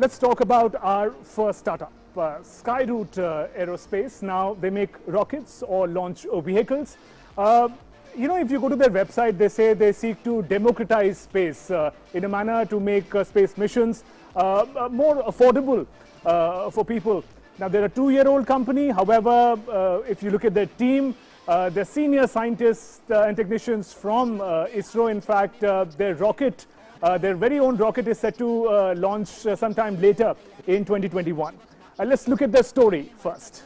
Let's talk about our first startup, Skyroot Aerospace. Now they make rockets or launch vehicles. If you go to their website, they say they seek to democratize space in a manner to make space missions more affordable for people. Now they're a 2-year-old company. However, if you look at their team, they're senior scientists and technicians from ISRO. In fact, their rocket, their very own rocket, is set to launch sometime later in 2021. Let's look at their story first.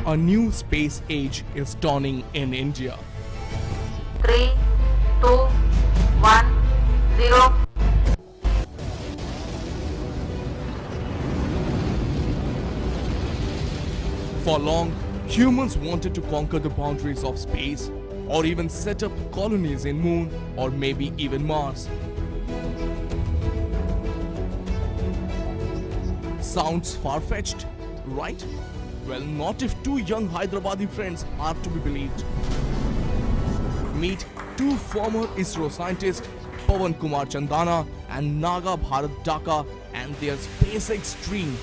A new space age is dawning in India. 3, 2, 1, 0. For long, humans wanted to conquer the boundaries of space or even set up colonies in Moon or maybe even Mars. Sounds far-fetched, right? Well, not if two young Hyderabadi friends are to be believed. Meet two former ISRO scientists, Pawan Kumar Chandana and Bharath Daka, and their SpaceX dream.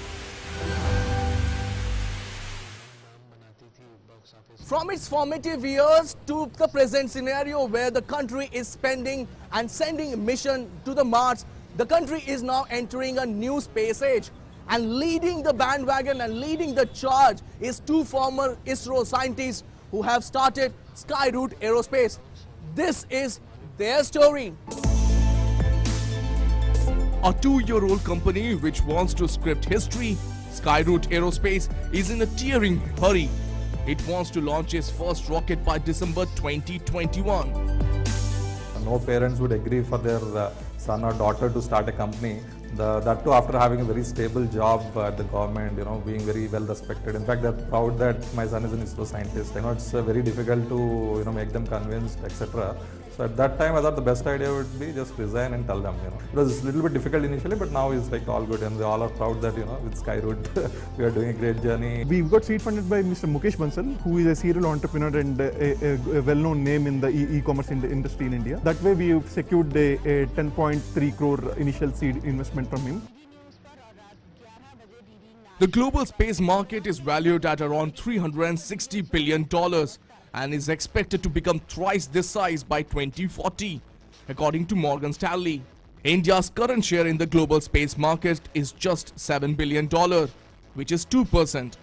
From its formative years to the present scenario where the country is spending and sending a mission to the Mars, the country is now entering a new space age. And leading the bandwagon and leading the charge is two former ISRO scientists who have started Skyroot Aerospace. This is their story. A 2-year-old company which wants to script history, Skyroot Aerospace is in a tearing hurry. It wants to launch its first rocket by December 2021. No parents would agree for their son or daughter to start a company. That too after having a very stable job at the government, being very well respected. In fact, they're proud that my son is an ISRO scientist. It's very difficult to make them convinced, etc. So at that time, I thought the best idea would be just resign and tell them. It was a little bit difficult initially, but now it's like all good, and they all are proud that with Skyroot we are doing a great journey. We've got seed funded by Mr. Mukesh Bansal, who is a serial entrepreneur and a well-known name in the e-commerce industry in India. That way, we've secured a 10.3 crore initial seed investment from him. The global space market is valued at around $360 billion and is expected to become thrice this size by 2040, according to Morgan Stanley. India's current share in the global space market is just $7 billion, which is 2%.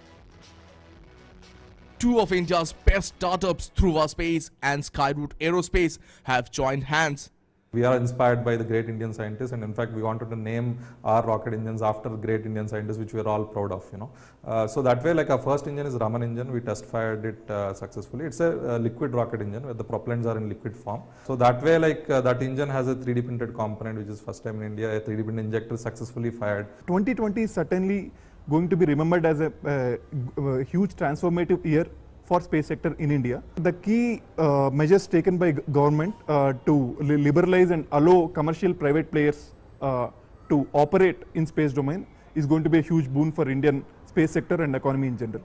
Two of India's best startups, Dhruva Space and Skyroot Aerospace, have joined hands. We are inspired by the great Indian scientists, and in fact we wanted to name our rocket engines after great Indian scientists, which we are all proud of. So that way, like, our first engine is Raman engine. We test fired it successfully. It's a liquid rocket engine where the propellants are in liquid form. So that way, like, that engine has a 3D printed component, which is first time in India. A 3D printed injector successfully fired. 2020 is certainly going to be remembered as a huge transformative year for space sector in India. The key measures taken by government to liberalize and allow commercial private players to operate in space domain is going to be a huge boon for Indian space sector and economy in general.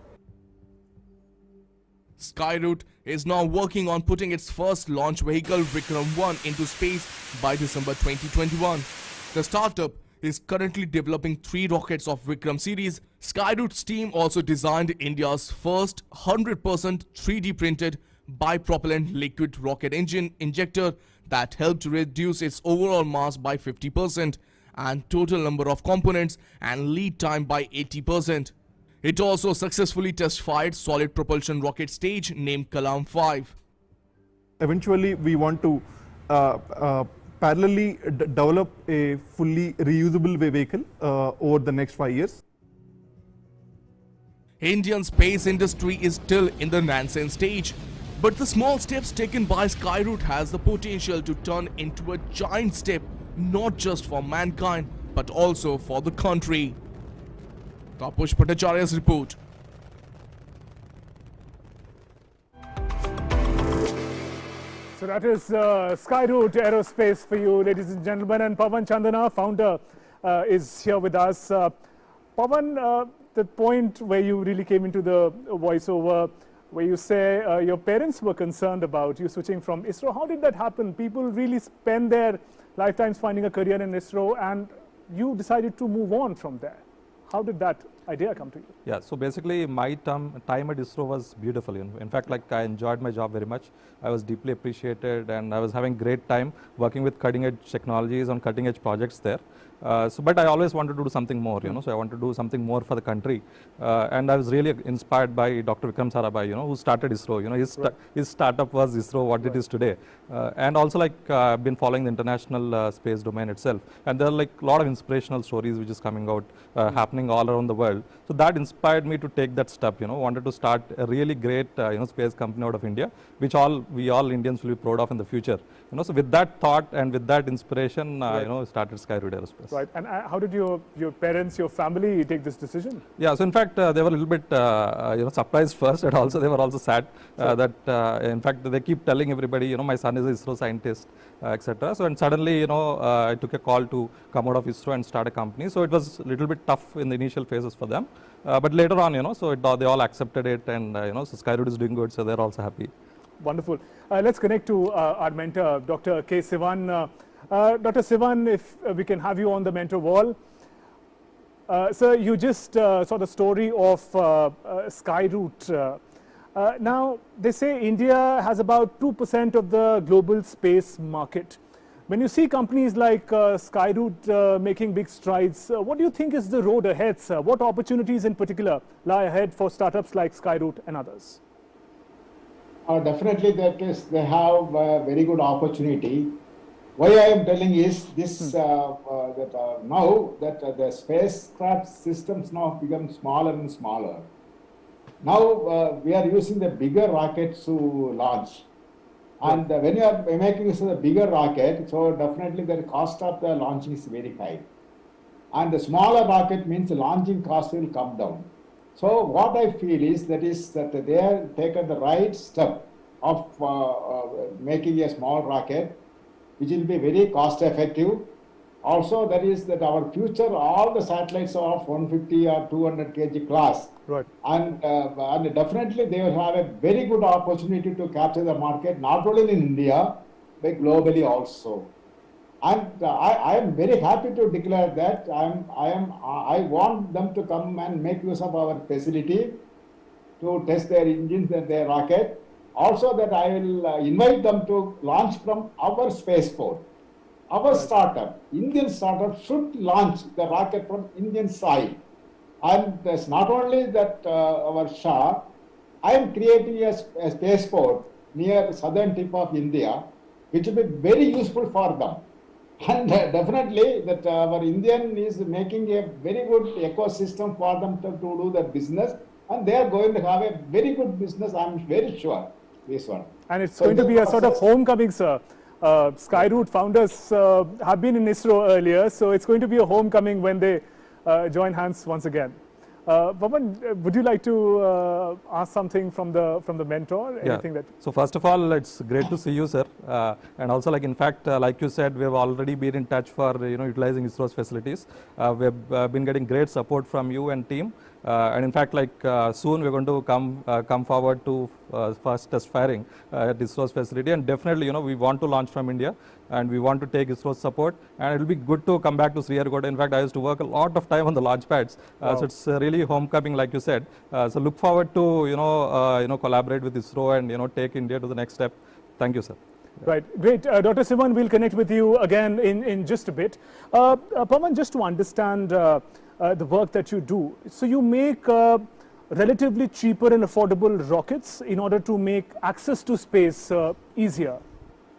Skyroot is now working on putting its first launch vehicle Vikram 1 into space by December 2021. The startup is currently developing 3 rockets of Vikram series. Skyroot's team also designed India's first 100% 3D printed bipropellant liquid rocket engine injector that helped reduce its overall mass by 50% and total number of components and lead time by 80%. It also successfully test-fired solid propulsion rocket stage named Kalam 5. Eventually, we want to parallelly develop a fully reusable vehicle over the next 5 years. Indian space industry is still in the nascent stage, but the small steps taken by Skyroot has the potential to turn into a giant step, not just for mankind, but also for the country. Tapush Bhattacharya's report. So that is Skyroot Aerospace for you, ladies and gentlemen. And Pawan Chandana, founder, is here with us. Pawan, the point where you really came into the voiceover, where you say your parents were concerned about you switching from ISRO. How did that happen? People really spend their lifetimes finding a career in ISRO, and you decided to move on from there. How did that idea come to you? Yeah, so basically my time at ISRO was beautiful. In fact, like I enjoyed my job very much. I was deeply appreciated, and I was having great time working with cutting edge technologies on cutting edge projects there. But I always wanted to do something more, so I wanted to do something more for the country. And I was really inspired by Dr. Vikram Sarabhai, who started ISRO. His startup was ISRO, what it is today. And also like I've been following the international space domain itself. And there are like a lot of inspirational stories which is coming out, happening all around the world. So that inspired me to take that step, wanted to start a really great, space company out of India, which we all Indians will be proud of in the future. So with that thought and with that inspiration, started Skyroot Aerospace. Right. And how did your parents, your family take this decision? Yeah. So in fact, they were a little bit, surprised first, and also they were also sad that, in fact, they keep telling everybody, my son is an ISRO scientist, etc. So and suddenly, I took a call to come out of ISRO and start a company. So it was a little bit tough in the initial phases for them, but later on, so they all accepted it, and so Skyroot is doing good, so they're also happy. Wonderful. Let's connect to our mentor, Dr. K. Sivan. Dr. Sivan, if we can have you on the mentor wall. Sir, you just saw the story of Skyroot. Now, they say India has about 2% of the global space market. When you see companies like Skyroot making big strides, what do you think is the road ahead, sir? What opportunities in particular lie ahead for startups like Skyroot and others? Definitely, they have a very good opportunity. Why I am telling is this, that now that the spacecraft systems now become smaller and smaller. Now we are using the bigger rockets to launch. And when you are making use of the bigger rocket, so definitely the cost of the launching is very high. And the smaller rocket means the launching cost will come down. So what I feel is that they have taken the right step of making a small rocket, which will be very cost effective. Also, that is that our future, all the satellites are of 150 or 200 kg class. Right. And definitely they will have a very good opportunity to capture the market, not only in India, but globally also. And I am very happy to declare that I want them to come and make use of our facility to test their engines and their rocket. Also that I will invite them to launch from our spaceport. Our startup, Indian startup, should launch the rocket from Indian side. And it's not only that our Shah, I am creating a spaceport near the southern tip of India, which will be very useful for them. And definitely that our Indian is making a very good ecosystem for them to do the business, and they are going to have a very good business, I'm very sure, this one. And it's going to be a sort of homecoming, sir. Skyroot founders have been in ISRO earlier, so it's going to be a homecoming when they join hands once again. Pawan, would you like to ask something from the mentor? Anything that? So first of all, it's great to see you, sir. And also, like in fact, like you said, we have already been in touch for utilizing ISRO's facilities. We have been getting great support from you and team. And in fact, like soon we're going to come forward to first test firing at ISRO's facility, and definitely we want to launch from India, and we want to take ISRO's support, and it will be good to come back to Sriharikota. In fact, I used to work a lot of time on the launch pads, so it's really homecoming, like you said. So look forward to collaborate with ISRO and take India to the next step. Thank you, sir. Right, great. Dr. Sivan, we'll connect with you again in just a bit. Pawan, just to understand the work that you do, so you make relatively cheaper and affordable rockets in order to make access to space easier.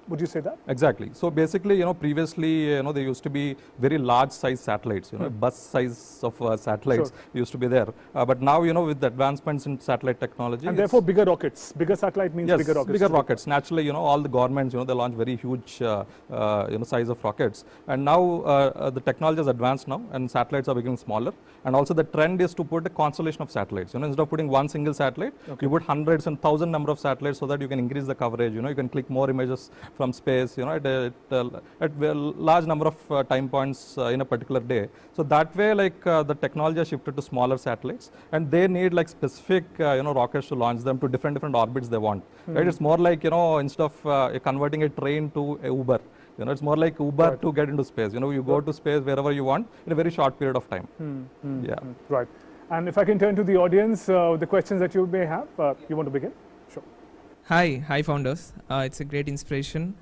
Would you say that? Exactly. So basically, previously, there used to be very large size satellites, bus size of satellites used to be there. But now, with the advancements in satellite technology. And therefore bigger rockets. Bigger satellite means bigger rockets. Bigger rockets. Naturally, all the governments, they launch very huge, size of rockets. And now the technology is advanced now, and satellites are becoming smaller. And also the trend is to put a constellation of satellites. Instead of putting one single satellite, you put hundreds and thousands number of satellites so that you can increase the coverage. You can click more images from space, at a large number of time points in a particular day. So that way, like the technology has shifted to smaller satellites, and they need like specific, rockets to launch them to different orbits they want. Right? It's more like, instead of converting a train to a Uber. It's more like Uber to get into space. You go to space wherever you want in a very short period of time. Right. And if I can turn to the audience, the questions that you may have, you want to begin? Sure. Hi founders. It's a great inspiration.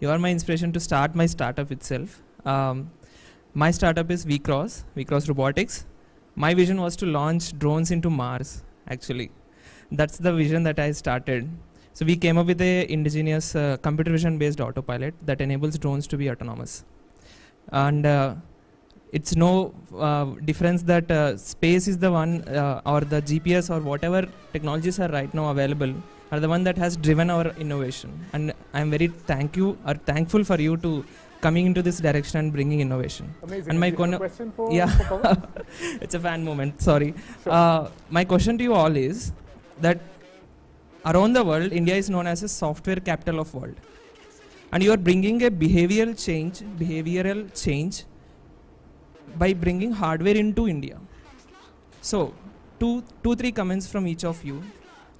You are my inspiration to start my startup itself. My startup is VCross Robotics. My vision was to launch drones into Mars, actually. That's the vision that I started. So we came up with a indigenous computer vision based autopilot that enables drones to be autonomous. And it's no difference that space is the one or the GPS or whatever technologies are right now available are the one that has driven our innovation. And I'm very thankful for you to coming into this direction and bringing innovation. Amazing. And my question for Pawan? It's a fan moment, sorry. Sure. My question to you all is that around the world, India is known as a software capital of world. And you are bringing a behavioral change by bringing hardware into India. So, three comments from each of you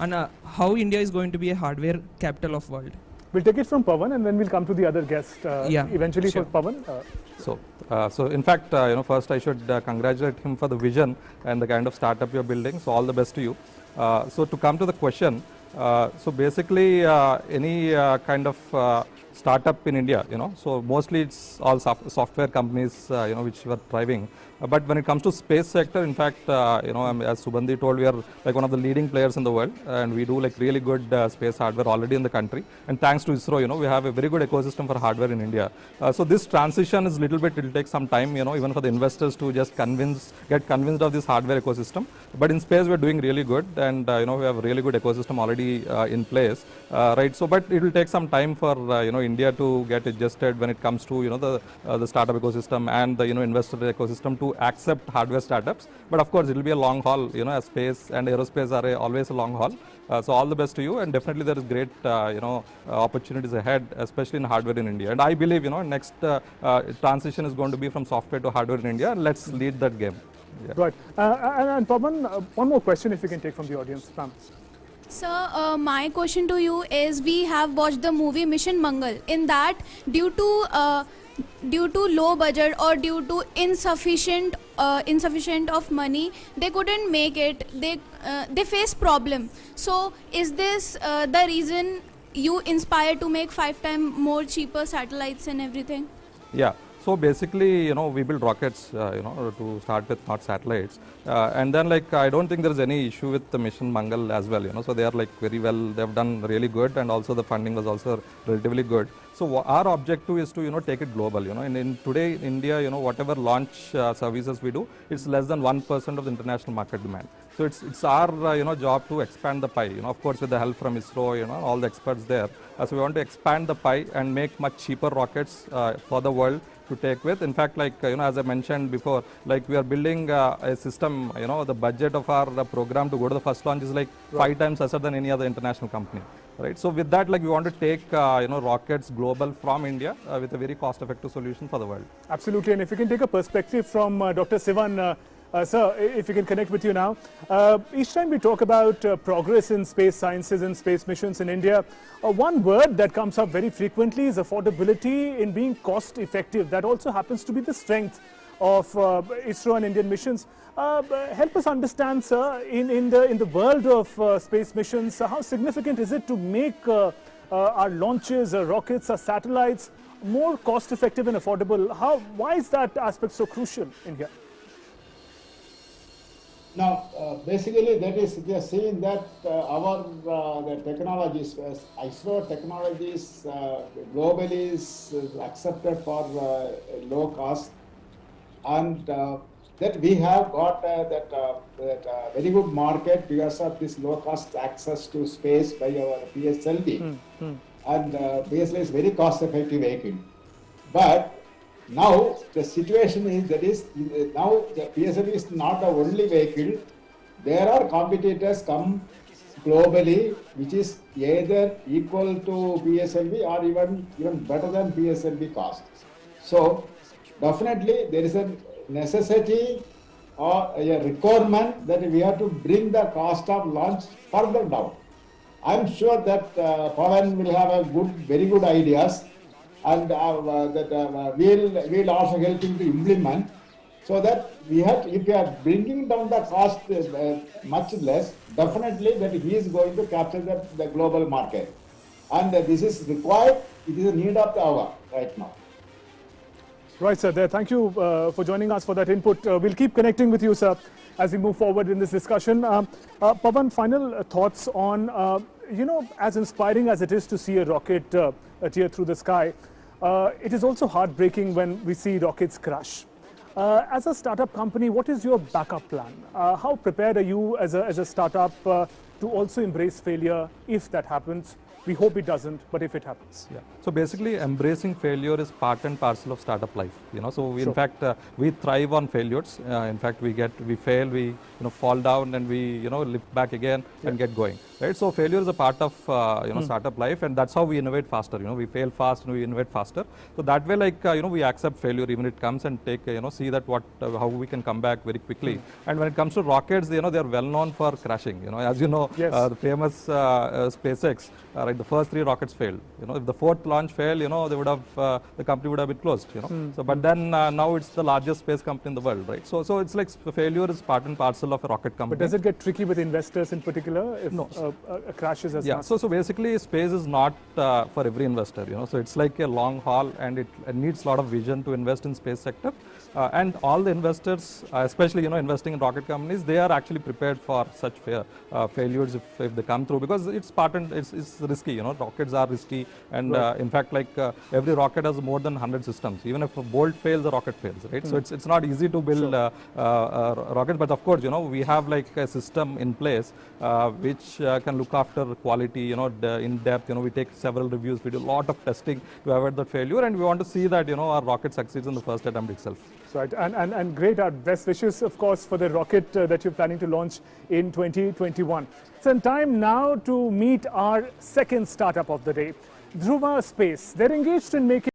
on how India is going to be a hardware capital of world. We'll take it from Pawan and then we'll come to the other guest eventually. Sure. For Pawan. So in fact, first I should congratulate him for the vision and the kind of startup you're building. So all the best to you. So to come to the question, so basically any kind of startup in India, so mostly it's all software companies, which were thriving. But when it comes to space sector, in fact, as Subandhi told, we are like one of the leading players in the world, and we do like really good space hardware already in the country. And thanks to ISRO, we have a very good ecosystem for hardware in India. So this transition is little bit, it'll take some time, even for the investors to just get convinced of this hardware ecosystem. But in space, we're doing really good, and we have a really good ecosystem already in place, right? So, but it will take some time for India to get adjusted when it comes to the startup ecosystem and the investor ecosystem to accept hardware startups. But of course, it will be a long haul. As space and aerospace are always a long haul. So all the best to you, and definitely there is great opportunities ahead, especially in hardware in India. And I believe next transition is going to be from software to hardware in India. Let's lead that game. Yeah. Right. And Pawan, one more question if you can take from the audience, ma'am. Sir, my question to you is, we have watched the movie Mission Mangal. In that, due to low budget or due to insufficient of money, they couldn't make it. They face problem. So is this the reason you inspired to make 5 times more cheaper satellites and everything? Yeah. So basically, we build rockets, to start with, not satellites. And then I don't think there's any issue with the mission Mangal as well, So they are very well, they've done really good, and also the funding was also relatively good. So our objective is to, take it global, and today in India, whatever launch services we do, it's less than 1% of the international market demand. So it's our, job to expand the pie, of course with the help from ISRO, all the experts there. So we want to expand the pie and make much cheaper rockets for the world to take with. In fact, as I mentioned before, we are building a system, the budget of our program to go to the first launch is 5 times lesser than any other international company. Right. So with that, we want to take rockets global from India with a very cost-effective solution for the world. Absolutely. And if you can take a perspective from Dr. Sivan, sir, if you can connect with you now. Each time we talk about progress in space sciences and space missions in India, one word that comes up very frequently is affordability in being cost-effective. That also happens to be the strength of ISRO and Indian missions. Help us understand, sir, in the world of space missions, how significant is it to make our launches, our rockets, our satellites more cost-effective and affordable? Why is that aspect so crucial in here? Now, basically, that is, we are seeing that the technologies, ISRO technologies globally is accepted for low cost, and that we have got that very good market because of this low cost access to space by our PSLV. And PSLV is very cost effective vehicle. But now the situation is now the PSLV is not the only vehicle. There are competitors come globally, which is either equal to PSLV or even better than PSLV cost. So definitely there is a necessity or a requirement that we have to bring the cost of launch further down. I'm sure that Pawan will have a very good ideas, and we'll also help him to implement, so that if we are bringing down the cost much less, definitely that he is going to capture the global market, and this is required. It is a need of the hour right now. Right, sir. There. Thank you for joining us for that input. We'll keep connecting with you, sir, as we move forward in this discussion. Pawan, final thoughts on, as inspiring as it is to see a rocket tear through the sky, it is also heartbreaking when we see rockets crash. As a startup company, what is your backup plan? How prepared are you as a startup to also embrace failure if that happens? We hope it doesn't, but if it happens. Yeah. So basically, embracing failure is part and parcel of startup life. So we, in fact, we thrive on failures. In fact, we fail, we fall down, and we lift back again and get going. Right. So failure is a part of startup life, and that's how we innovate faster. We fail fast and we innovate faster. So that way, like we accept failure even it comes and take see that how we can come back very quickly. And when it comes to rockets, they are well known for crashing. As you know, the famous SpaceX. Right, the first 3 rockets failed. If the 4th launch failed, they would have the company would have been closed. So, but then now it's the largest space company in the world, right? So it's like failure is part and parcel of a rocket company. But does it get tricky with investors in particular if crashes as so basically, space is not for every investor. So it's like a long haul, and it needs a lot of vision to invest in space sector. And all the investors, especially investing in rocket companies, they are actually prepared for such failures if they come through, because it's part and it's risky. Rockets are risky, and in fact, like every rocket has more than 100 systems. Even if a bolt fails, the rocket fails, right? So it's not easy to build rockets, but of course, we have like a system in place which can look after quality, in depth. We take several reviews, we do a lot of testing to avoid that failure, and we want to see that our rocket succeeds in the first attempt itself. Right, and great. Our best wishes, of course, for the rocket that you're planning to launch in 2021. It's time now to meet our second startup of the day, Dhruva Space. They're engaged in making